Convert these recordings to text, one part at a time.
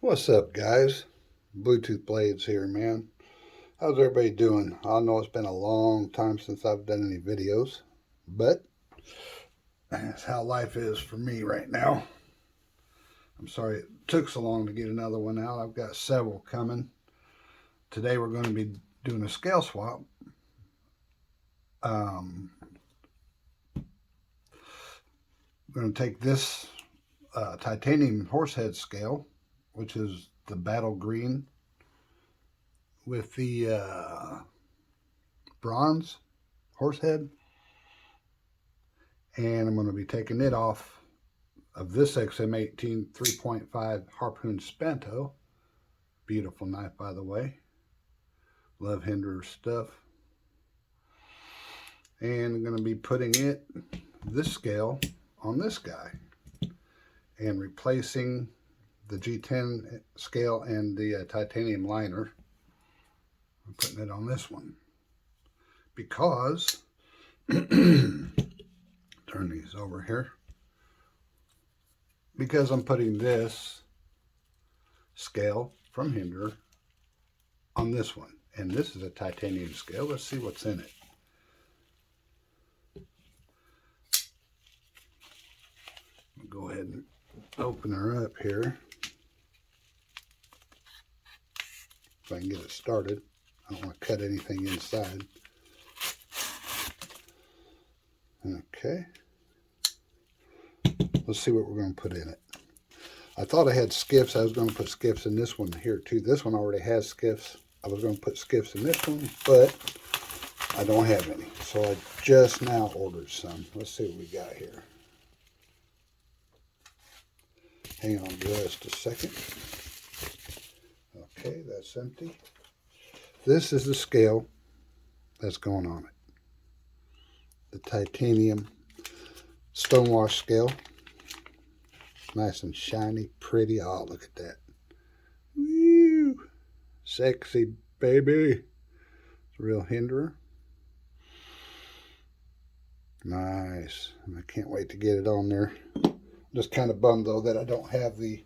What's up, guys? Bluetooth Blades here, man. How's everybody doing? I know it's been a long time since I've done any videos, but that's how life is for me right now. I'm sorry it took so long to get another one out. I've got several coming. Today we're going to be doing a scale swap. I'm going to take this titanium horsehead scale, which is the battle green, with the bronze horsehead, and I'm going to be taking it off of this XM-18 3.5 Harpoon Spanto. Beautiful knife, by the way. Love Hinderer stuff. And I'm going to be putting this scale on this guy and replacing the G10 scale and the titanium liner. I'm putting it on this one because turn these over here, because I'm putting this scale from Hinderer on this one, and this is a titanium scale. Let's see what's in it. I'll go ahead and open her up here so I can get it started. I don't want to cut anything inside. Okay. Let's see what we're going to put in it. I thought I had skiffs. I was going to put skiffs in this one here too. This one already has skiffs. I was going to put skiffs in this one, but I don't have any. So I just now ordered some. Let's see what we got here. Hang on just a second. Okay, that's empty. This is the scale that's going on it. The titanium stonewash scale. Nice and shiny, pretty. Oh, look at that. Woo! Sexy, baby. It's a real Hinderer. Nice. And I can't wait to get it on there. Just kind of bummed, though, that I don't have the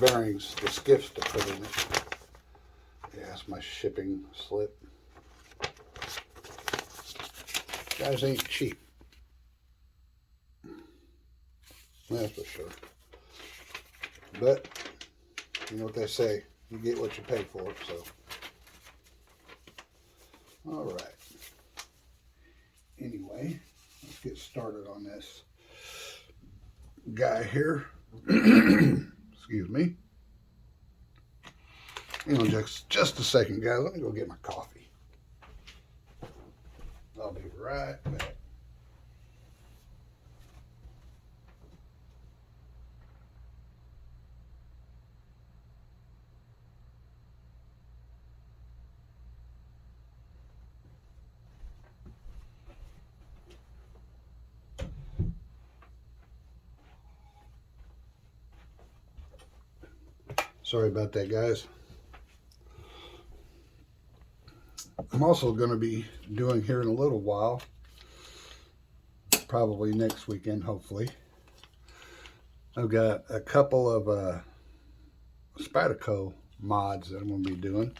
bearings, the skiffs to put in it. Yeah, that's my shipping slip. Guys ain't cheap. That's for sure. But, you know what they say, you get what you pay for, so. All right. Anyway, let's get started on this guy here. Excuse me. Hang on just a second, guys. Let me go get my coffee. I'll be right back. Sorry about that, guys. I'm also going to be doing here in a little while, probably next weekend, hopefully. I've got a couple of Spyderco mods that I'm going to be doing.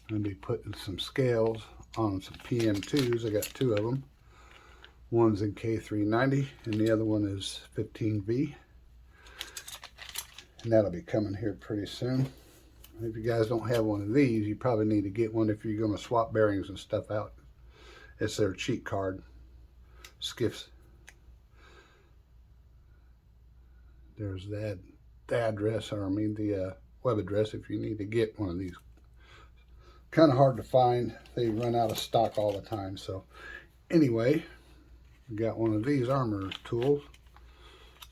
I'm going to be putting some scales on some PM2s. I got two of them. One's in K390 and the other one is 15V. And that'll be coming here pretty soon. If you guys don't have one of these, you probably need to get one if you're going to swap bearings and stuff out. It's their cheat card. Skiffs. There's the address, or I mean the web address if you need to get one of these. Kind of hard to find. They run out of stock all the time. So anyway, we got one of these armor tools.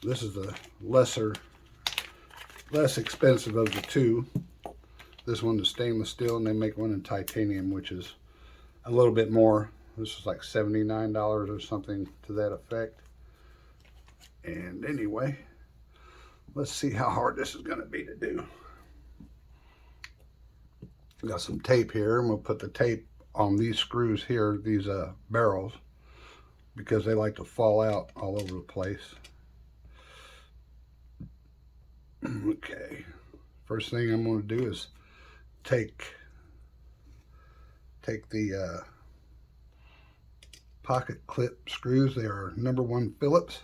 This is the less expensive of the two. This one is stainless steel, and they make one in titanium, which is a little bit more. This is like $79 or something to that effect. And anyway, let's see how hard this is going to be to do. Got some tape here. I'm going to put the tape on these screws here, these barrels, because they like to fall out all over the place. Okay, first thing I'm going to do is take the pocket clip screws. They are #1 Phillips.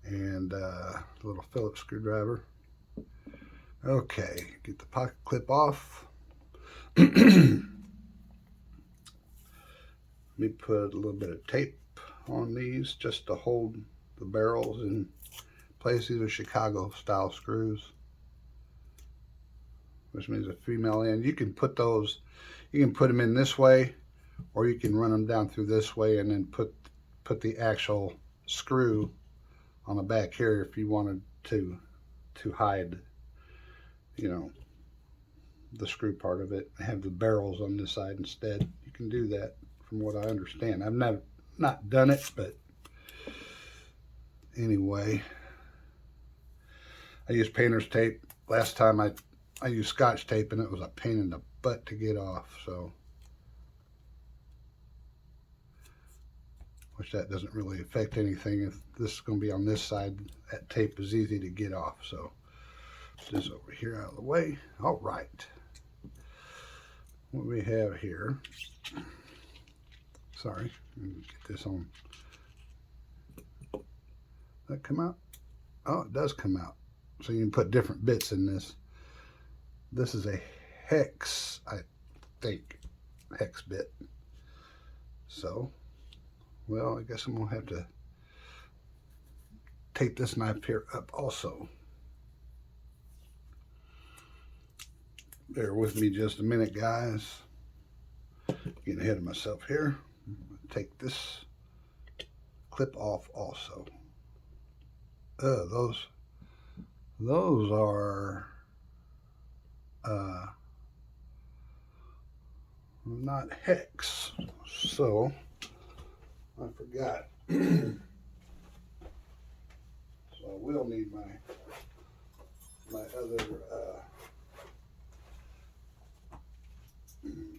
And a little Phillips screwdriver. Okay, get the pocket clip off. Let me put a little bit of tape on these just to hold the barrels in place. These are Chicago style screws, which means a female end. You can put them in this way, or you can run them down through this way and then put the actual screw on the back here if you wanted to hide, you know, the screw part of it, have the barrels on this side instead. You can do that from what I understand. I've not done it, but anyway, I used painter's tape. Last time I used Scotch tape and it was a pain in the butt to get off, so which that doesn't really affect anything. If this is going to be on this side, that tape is easy to get off. So this over here out of the way. All right, what we have here, sorry, let me get this on. That come out? Oh, it does come out. So you can put different bits in this. This is a hex, I think, hex bit. So, well, I guess I'm gonna have to tape this knife here up also. Bear with me just a minute, guys. Getting ahead of myself here. Take this clip off also. Those are not hex, so I forgot. So I will need my other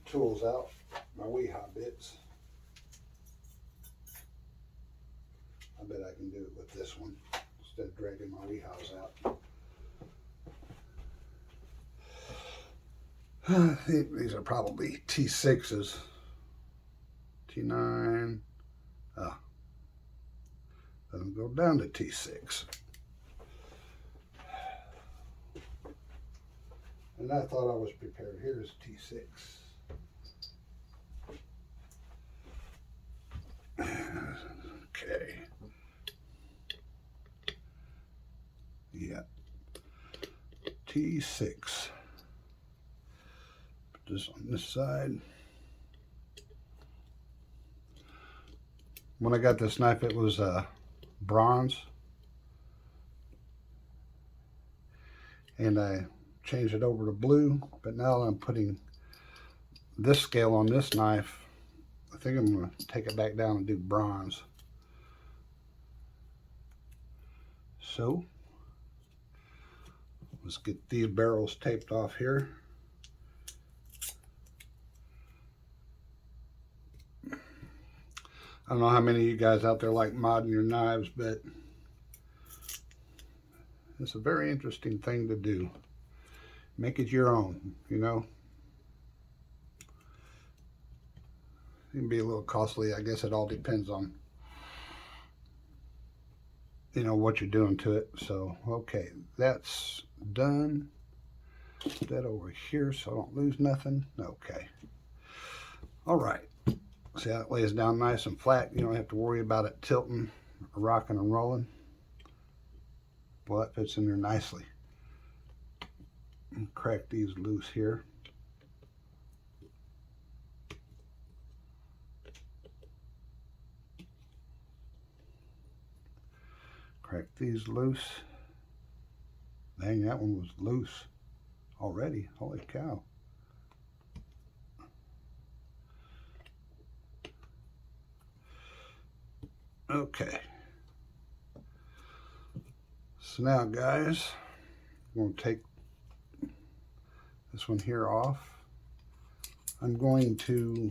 tools out, my Weehaw bits. I bet I can do it with this one instead of dragging my Weehaws out. I think these are probably T6s. T9. Doesn't go down to T6. And I thought I was prepared. Here's T6. Okay. Yeah. T6. Put this on this side. When I got this knife, it was bronze. And I changed it over to blue, but now I'm putting this scale on this knife. I think I'm going to take it back down and do bronze. So let's get these barrels taped off here. I don't know how many of you guys out there like modding your knives, but it's a very interesting thing to do. Make it your own, you know. It can be a little costly. I guess it all depends on, you know, what you're doing to it. So, okay, that's done. Put that over here so I don't lose nothing. Okay. All right. See how it lays down nice and flat? You don't have to worry about it tilting, or rocking and rolling. Well, that fits in there nicely. And crack these loose here. Crack these loose. Dang, that one was loose already. Holy cow. Okay. So now, guys, I'm going to take this one here off. I'm going to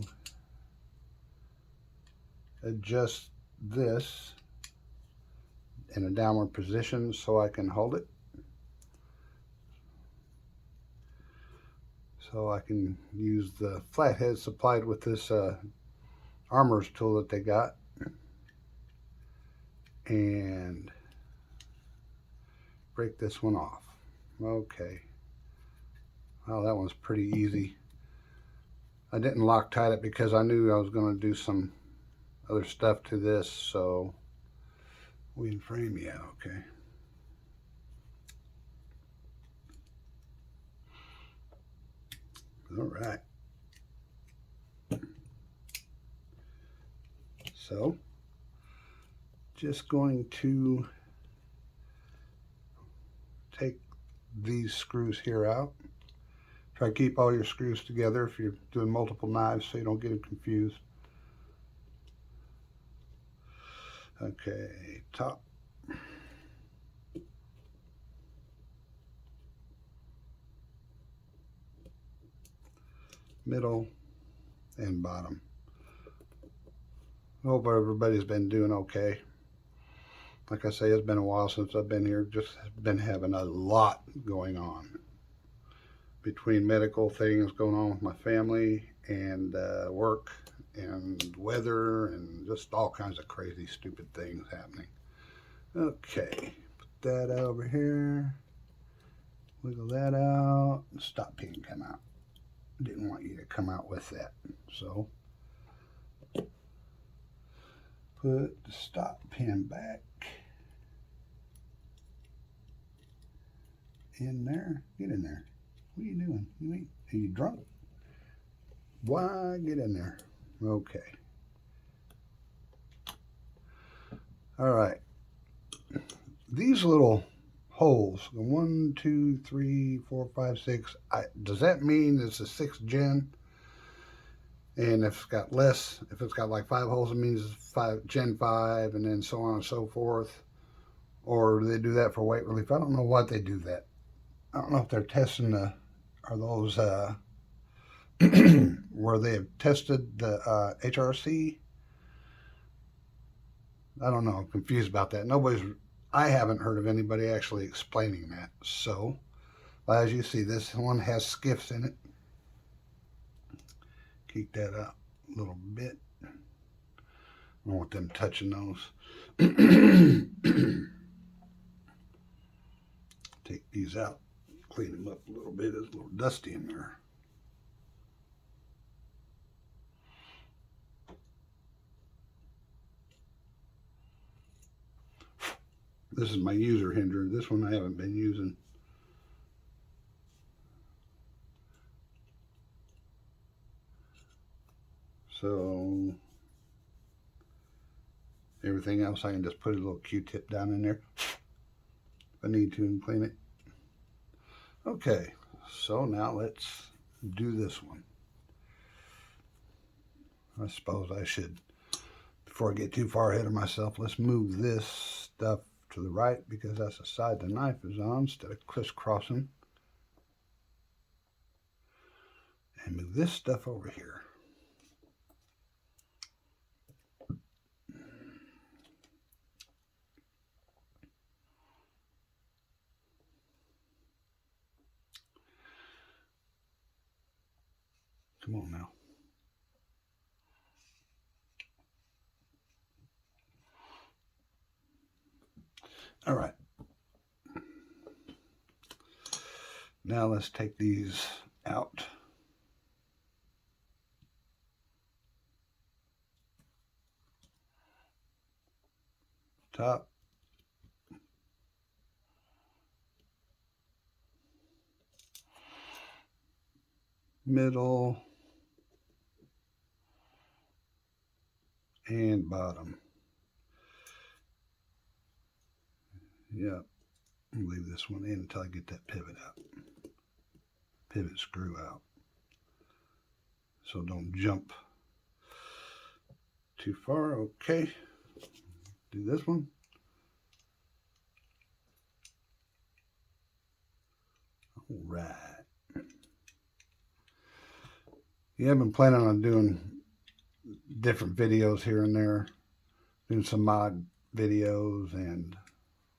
adjust this in a downward position so I can hold it. So I can use the flathead supplied with this armor's tool that they got and break this one off. Okay. Well, that one's pretty easy. I didn't Loctite it because I knew I was going to do some other stuff to this, so we can frame, yeah, okay. All right. So, just going to take these screws here out. Try to keep all your screws together if you're doing multiple knives so you don't get them confused. Okay, top. Middle and bottom. I hope everybody's been doing okay. Like I say, it's been a while since I've been here. Just been having a lot going on. Between medical things going on with my family and work and weather and just all kinds of crazy, stupid things happening. Okay, put that over here. Wiggle that out. Stop pin come out. Didn't want you to come out with that. So put the stop pin back in there. Get in there. What are you doing? Are you drunk? Why? Get in there. Okay. All right. These little holes, 1, 2, 3, 4, 5, 6. Does that mean it's a 6th gen? And if it's got less, if it's got like 5 holes, it means it's Gen 5, and then so on and so forth. Or do they do that for weight relief? I don't know why they do that. I don't know if they're testing are those where they have tested the HRC. I don't know. I'm confused about that. I haven't heard of anybody actually explaining that. So, as you see, this one has skiffs in it. Keep that up a little bit. I don't want them touching those. Take these out. Clean them up a little bit. It's a little dusty in there. This is my user Hinderer. This one I haven't been using. So everything else I can just put a little Q-tip down in there if I need to and clean it. Okay, so now let's do this one. I suppose I should, before I get too far ahead of myself, let's move this stuff to the right because that's the side the knife is on instead of crisscrossing. And move this stuff over here. Come on now. All right. Now let's take these out. Top. Middle. And bottom. Yep. I'll leave this one in until I get that pivot out. Pivot screw out. So don't jump too far. Okay. Do this one. All right. Yeah, I've been planning on doing different videos here and there, doing some mod videos, and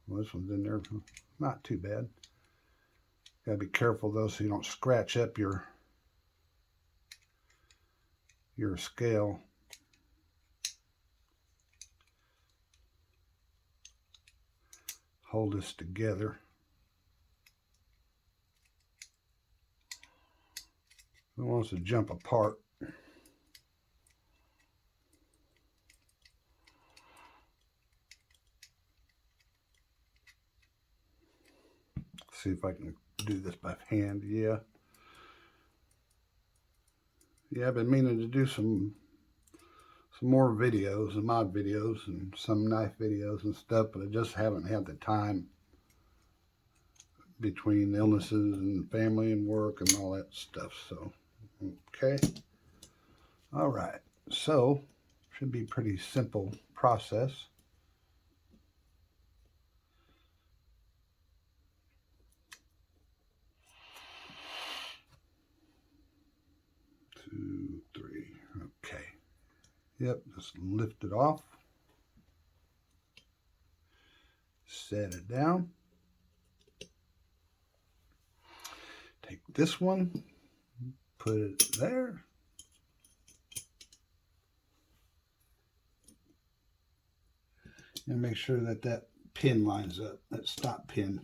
well, this one's in there, not too bad. Gotta be careful though, so you don't scratch up your scale. Hold this together. It wants to jump apart. See if I can do this by hand. Yeah, I've been meaning to do some more videos, some mod videos and some knife videos and stuff, but I just haven't had the time between illnesses and family and work and all that stuff. So, okay. All right. So, should be pretty simple process. Two, three. Okay. Yep, just lift it off. Set it down. Take this one, put it there. And make sure that that pin lines up, that stop pin.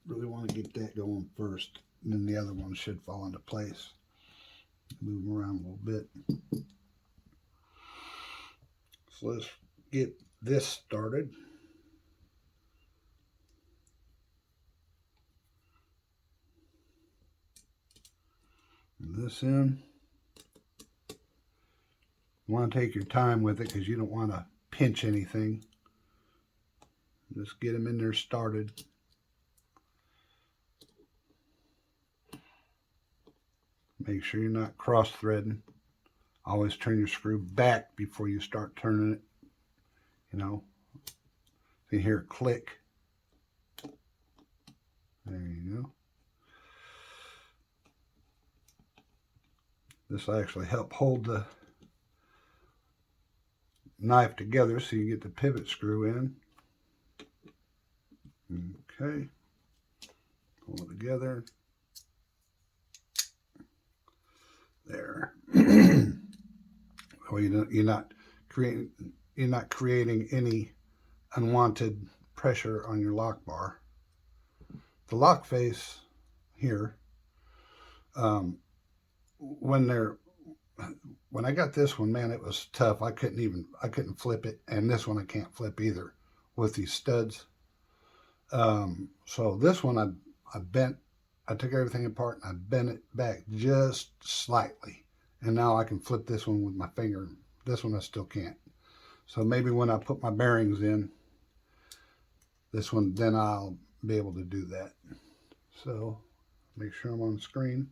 Really want to get that going first, and then the other one should fall into place. Move them around a little bit. So let's get this started. This in. You want to take your time with it because you don't want to pinch anything. Just get them in there started. Make sure you're not cross threading. Always turn your screw back before you start turning it. You know, you hear it click. There you go. This will actually help hold the knife together so you get the pivot screw in. Okay. Pull it together. There. Well, you're not creating any unwanted pressure on your lock bar. The lock face here, when I got this one, man, it was tough. I couldn't flip it, and this one I can't flip either with these studs. So this one I took everything apart and I bent it back just slightly. And now I can flip this one with my finger. This one I still can't. So maybe when I put my bearings in, this one, then I'll be able to do that. So make sure I'm on the screen.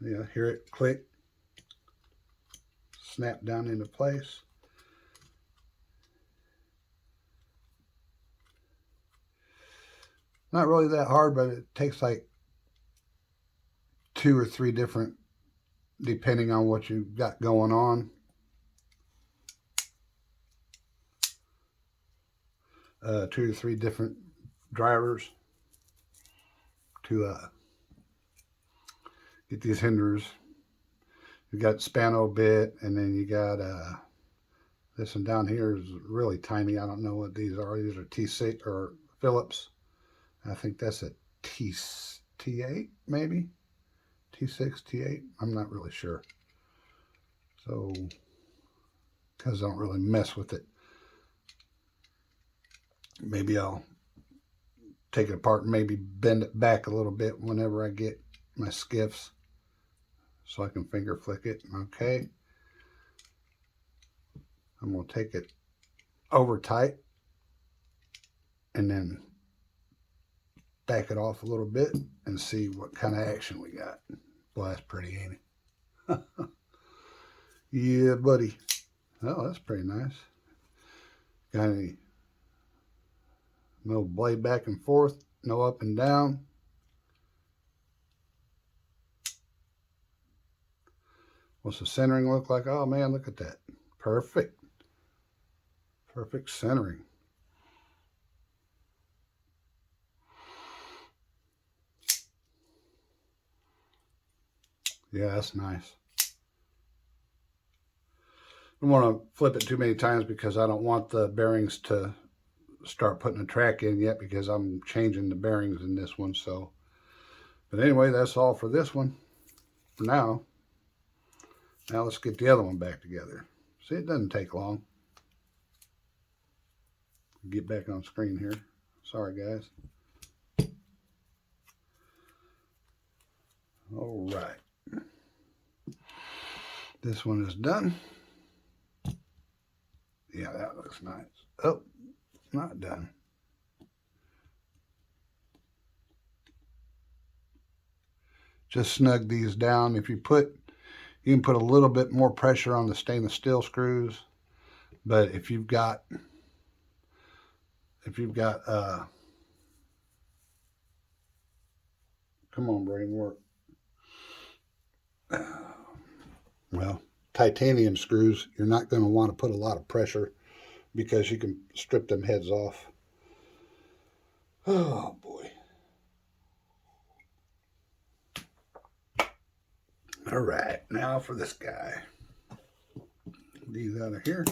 Yeah, hear it click. Snap down into place. Not really that hard, but it takes like 2 or 3 different, depending on what you've got going on. 2 or 3 different drivers to get these Hinderers. You got Spano bit, and then you got this one down here is really tiny. I don't know what these are. These are T6 or Phillips. I think that's a T8 maybe. T6, T8. I'm not really sure. So, because I don't really mess with it. Maybe I'll take it apart and maybe bend it back a little bit whenever I get my skiffs so I can finger flick it. Okay. I'm going to take it over tight and then back it off a little bit and see what kind of action we got. Boy, that's pretty, ain't it? Yeah, buddy. Oh, that's pretty nice. Got any, no blade back and forth, no up and down. What's the centering look like? Oh man, look at that. Perfect. Perfect centering. Yeah, that's nice. I don't want to flip it too many times because I don't want the bearings to start putting a track in yet because I'm changing the bearings in this one. So, but anyway, that's all for this one for now. Now let's get the other one back together. See, it doesn't take long. Get back on screen here. Sorry, guys. All right. This one is done. Yeah, that looks nice. Oh, not done. Just snug these down. If you can put a little bit more pressure on the stainless steel screws, but if you've got come on, brain, work. Well, titanium screws, you're not going to want to put a lot of pressure because you can strip them heads off. Oh boy. All right, now for this guy. These out of here.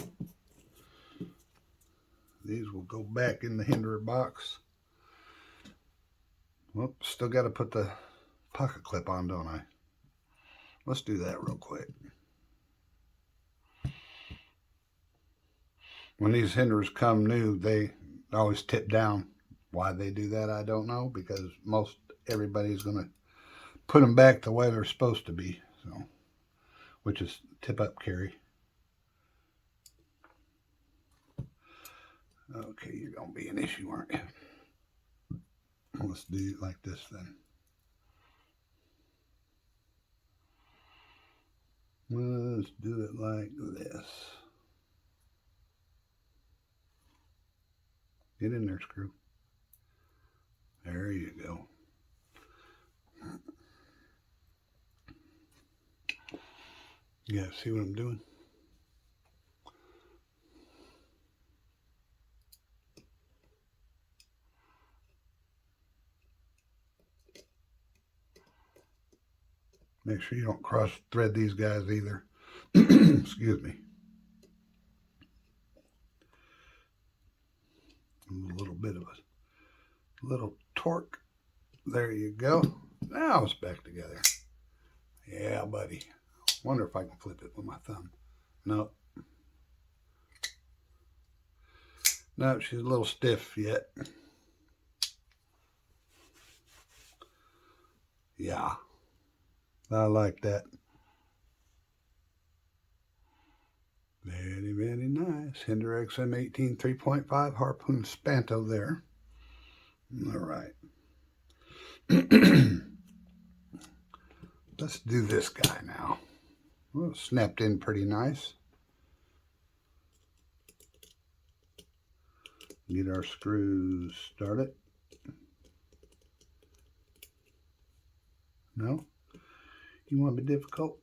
These will go back in the Hinderer box. Well, still got to put the pocket clip on, don't I? Let's do that real quick. When these Hinderers come new, they always tip down. Why they do that, I don't know, because most everybody's going to put them back the way they're supposed to be, so, which is tip up carry. Okay, you're going to be an issue, aren't you? Let's do it like this then. Let's do it like this. Get in there, screw. There you go. Yeah, see what I'm doing? Make sure you don't cross thread these guys either. Excuse me. A little bit of a little torque. There you go. Now it's back together. Yeah, buddy. Wonder if I can flip it with my thumb. Nope. No, she's a little stiff yet. Yeah. I like that. Very, very nice. Hinderer XM-18 3.5 harpoon spanto there. All right. Let's do this guy now. Well, snapped in pretty nice. Get our screws started. No? You want to be difficult?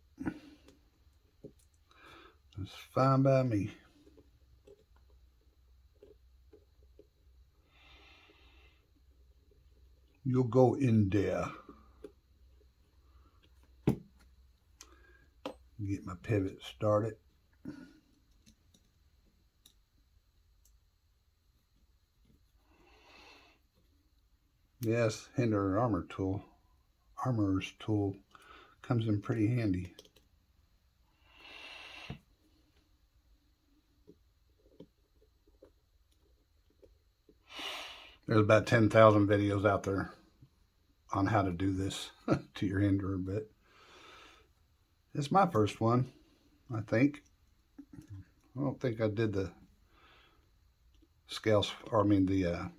That's fine by me. You'll go in there. Get my pivot started. Yes, Hinderer armorer's tool comes in pretty handy. There's about 10,000 videos out there on how to do this to your Hinderer, but it's my first one, I think. I don't think I did the scales, or I mean the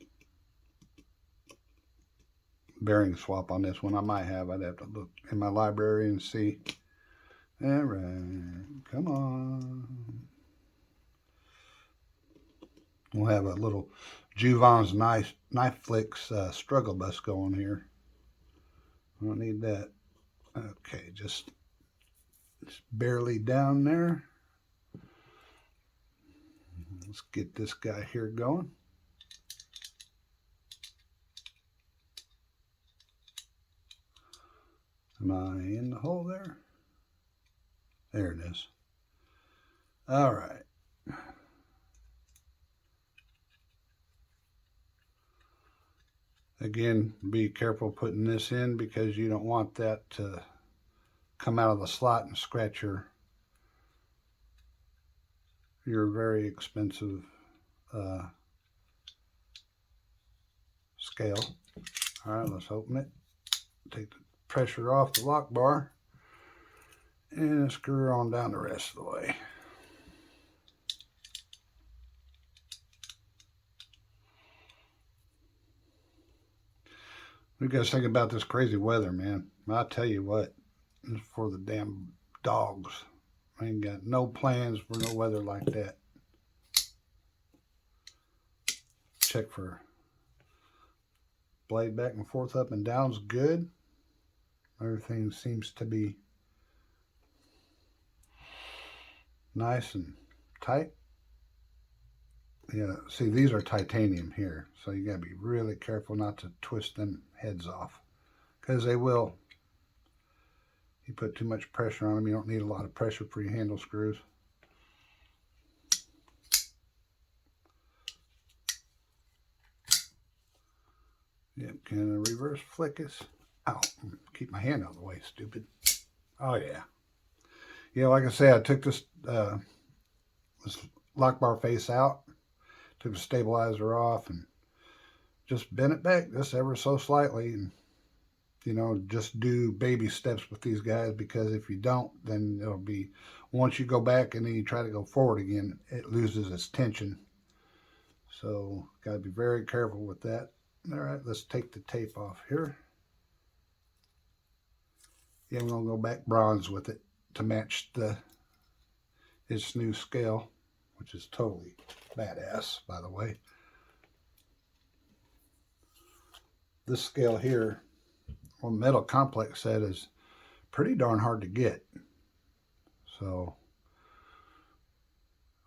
bearing swap on this one. I might have. I'd have to look in my library and see. All right, come on. We'll have a little Juvan's knife flicks struggle bus going here. I don't need that. Okay, just It's barely down there. Let's get this guy here going. Am I in the hole there? There it is. All right. Again, be careful putting this in because you don't want that to come out of the slot and scratch your very expensive scale. All right, let's open it. Take the pressure off the lock bar and screw on down the rest of the way. What do you guys think about this crazy weather, man? I'll tell you what, it's for the damn dogs. I ain't got no plans for no weather like that. Check for blade back and forth, up and down's good. Everything seems to be nice and tight. Yeah, see, these are titanium here, so you gotta be really careful not to twist them heads off, because they will. You put too much pressure on them, you don't need a lot of pressure for your handle screws. Yep, can I reverse flickus? Ow, keep my hand out of the way, stupid. Oh yeah. Yeah, like I say, I took this lock bar face out, took the stabilizer off, and just bent it back just ever so slightly, and you know, just do baby steps with these guys, because if you don't, then it'll be, once you go back and then you try to go forward again, it loses its tension. So got to be very careful with that. All right, let's take the tape off here. Yeah, we're gonna go back bronze with it to match its new scale, which is totally badass, by the way. This scale here on Metal Complex set is pretty darn hard to get. So,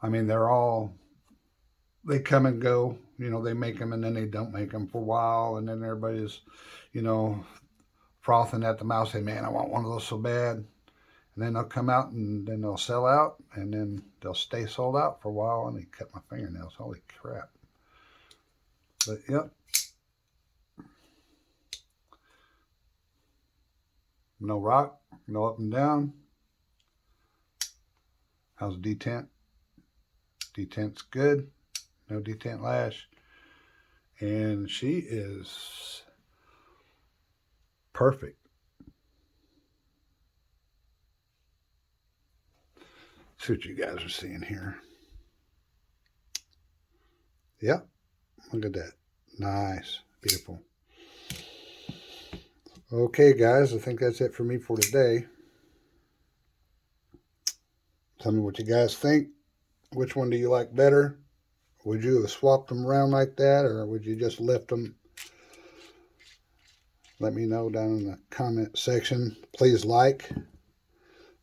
I mean, they come and go. You know, they make them and then they don't make them for a while, and then everybody's, you know, frothing at the mouth, saying, man, I want one of those so bad. And then they'll come out and then they'll sell out, and then they'll stay sold out for a while. And they cut my fingernails. Holy crap. But, yep. No rock, no up and down. How's detent? Detent's good. No detent lash. And she is perfect. See what you guys are seeing here. Yep. Look at that. Nice. Beautiful. Okay, guys, I think that's it for me for today. Tell me what you guys think. Which one do you like better? Would you have swapped them around like that, or would you just lift them? Let me know down in the comment section. Please like.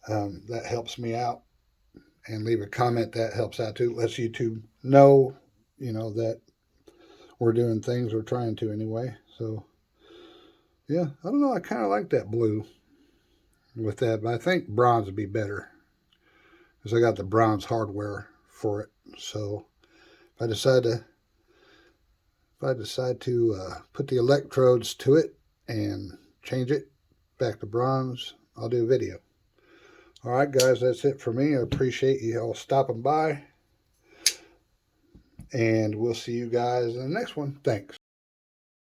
That helps me out. And leave a comment. That helps out too. Lets YouTube know, you know, that we're doing things. We're trying to anyway. So, yeah, I don't know. I kind of like that blue with that, but I think bronze would be better because I got the bronze hardware for it. So if I decide to put the electrodes to it and change it back to bronze, I'll do a video. All right, guys, that's it for me. I appreciate you all stopping by, and we'll see you guys in the next one. Thanks.